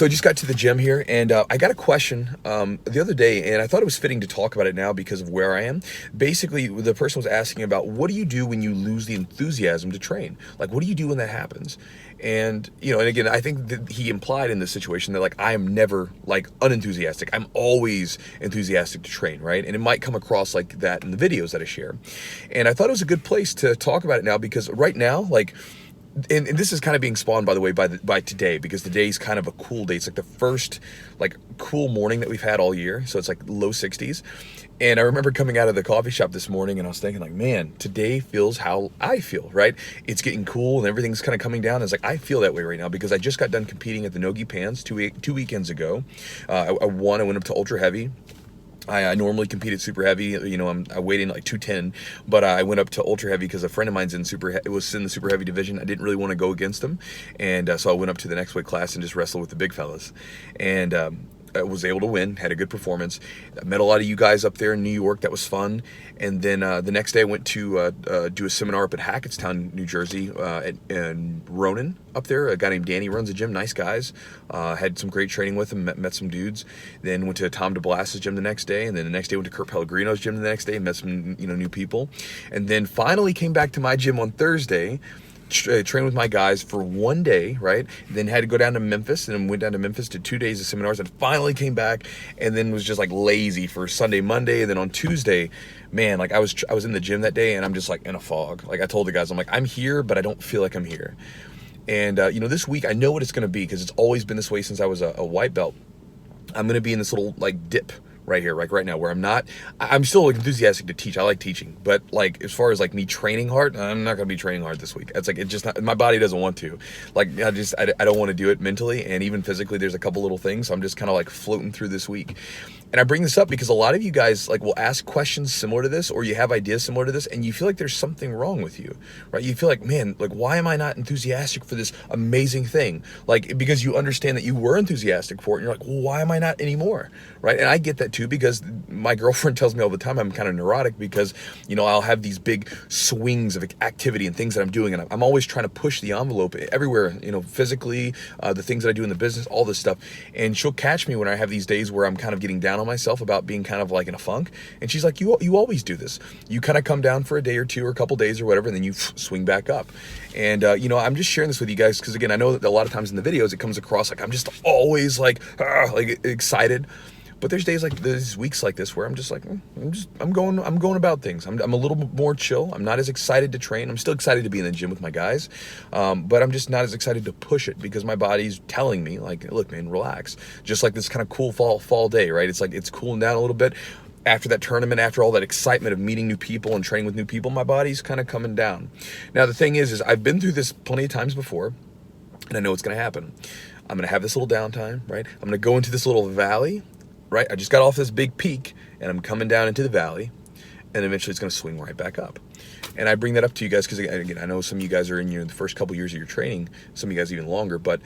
So I just got to the gym here, and I got a question the other day, and I thought it was fitting to talk about it now because of where I am. Basically, the person was asking about, what do you do when you lose the enthusiasm to train? Like, what do you do when that happens? And, and again, I think that he implied in this situation that, like, I am never, like, unenthusiastic. I'm always enthusiastic to train, right? And it might come across like that in the videos that I share. And I thought it was a good place to talk about it now, because right now, like, and this is kind of being spawned, by the way, by today, because today's kind of a cool day. It's like the first like cool morning that we've had all year, so it's like low 60s. And I remember coming out of the coffee shop this morning, and I was thinking, like, man, today feels how I feel, right? It's getting cool and everything's kind of coming down. It's like, I feel that way right now because I just got done competing at the Nogi Pans two weekends ago. I won. I went up to ultra heavy. I normally compete at super heavy. I weighed in like 210, but I went up to ultra heavy because a friend of mine's was in the super heavy division. I didn't really want to go against him, and so I went up to the next weight class and just wrestled with the big fellas, and I was able to win. Had a good performance. I met a lot of you guys up there in New York. That was fun. And then the next day I went to do a seminar up at Hackettstown, New Jersey, and Ronan up there. A guy named Danny runs a gym. Nice guys. Had some great training with him. Met some dudes. Then went to Tom DeBlas's gym the next day. And then the next day went to Kurt Pellegrino's gym the next day. Met some new people. And then finally came back to my gym on Thursday. Trained with my guys for one day, right? Then had to go down to Memphis, and then went down to Memphis to 2 days of seminars, and finally came back, and then was just like lazy for Sunday, Monday, and then on Tuesday, man, like I was in the gym that day, and I'm just like in a fog. Like I told the guys, I'm like, I'm here, but I don't feel like I'm here. And this week I know what it's going to be, because it's always been this way since I was a white belt. I'm going to be in this little like dip right here, like right now, where I'm still enthusiastic to teach. I like teaching, but like as far as like me training hard, I'm not gonna be training hard this week. It's like, my body doesn't want to. Like I don't want to do it mentally and even physically. There's a couple little things. So I'm just kind of like floating through this week. And I bring this up because a lot of you guys like will ask questions similar to this, or you have ideas similar to this, and you feel like there's something wrong with you, right? You feel like, man, like why am I not enthusiastic for this amazing thing? Like, because you understand that you were enthusiastic for it, and you're like, well, why am I not anymore, right? And I get that too, because my girlfriend tells me all the time I'm kind of neurotic, because I'll have these big swings of activity and things that I'm doing, and I'm always trying to push the envelope everywhere, physically, the things that I do in the business, all this stuff. And she'll catch me when I have these days where I'm kind of getting down on myself about being kind of like in a funk, and she's like, you always do this. You kind of come down for a day or two or a couple days or whatever, and then you swing back up. And I'm just sharing this with you guys because, again, I know that a lot of times in the videos it comes across like I'm just always like excited. But there's days like there's weeks like this where I'm just like, I'm going about things. I'm a little more chill. I'm not as excited to train. I'm still excited to be in the gym with my guys, but I'm just not as excited to push it because my body's telling me, like, look, man, relax. Just like this kind of cool fall day, right? It's like it's cooling down a little bit. After that tournament, after all that excitement of meeting new people and training with new people, my body's kind of coming down. Now, the thing is I've been through this plenty of times before, and I know what's going to happen. I'm going to have this little downtime, right? I'm going to go into this little valley, right? I just got off this big peak, and I'm coming down into the valley, and eventually it's going to swing right back up. And I bring that up to you guys because, again, I know some of you guys are in the first couple years of your training, some of you guys even longer, but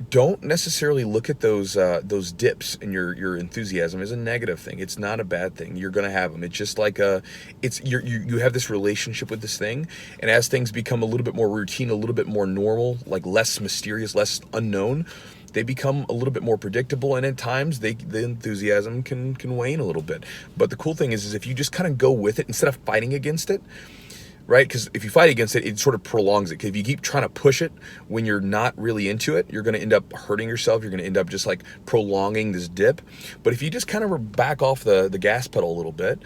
don't necessarily look at those dips in your enthusiasm as a negative thing. It's not a bad thing. You're going to have them. It's just like you have this relationship with this thing, and as things become a little bit more routine, a little bit more normal, like less mysterious, less unknown, they become a little bit more predictable, and at times the enthusiasm can wane a little bit. But the cool thing is if you just kind of go with it instead of fighting against it, right? Because if you fight against it, it sort of prolongs it. Because if you keep trying to push it when you're not really into it, you're going to end up hurting yourself. You're going to end up just like prolonging this dip. But if you just kind of back off the gas pedal a little bit,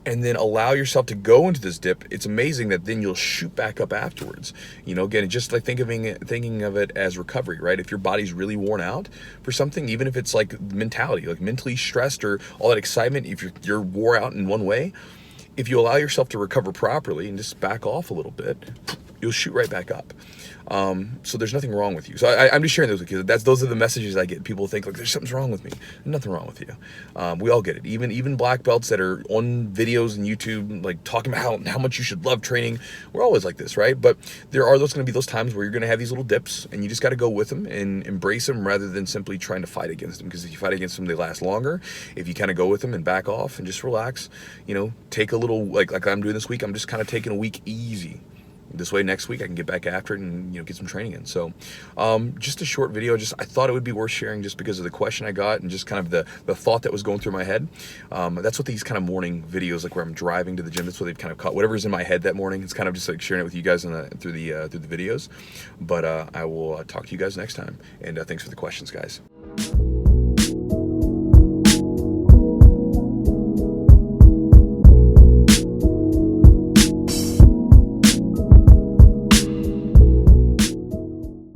and then allow yourself to go into this dip, it's amazing that then you'll shoot back up afterwards. Again, just like thinking of it as recovery, right? If your body's really worn out for something, even if it's like mentality, like mentally stressed or all that excitement, if you're wore out in one way, if you allow yourself to recover properly and just back off a little bit, you'll shoot right back up. So there's nothing wrong with you. So I'm just sharing those with you. Those are the messages I get. People think like there's something's wrong with me. Nothing wrong with you. We all get it. Even black belts that are on videos and YouTube, like talking about how much you should love training. We're always like this, right? But there are going to be those times where you're going to have these little dips, and you just got to go with them and embrace them rather than simply trying to fight against them. Because if you fight against them, they last longer. If you kind of go with them and back off and just relax, take a little like I'm doing this week. I'm just kind of taking a week easy. This way next week I can get back after it and get some training in. So just a short video. Just I thought it would be worth sharing just because of the question I got and just kind of the thought that was going through my head. That's what these kind of morning videos, like where I'm driving to the gym, that's what they've kind of caught. Whatever's in my head that morning, it's kind of just like sharing it with you guys through the videos. But I will talk to you guys next time. And thanks for the questions, guys.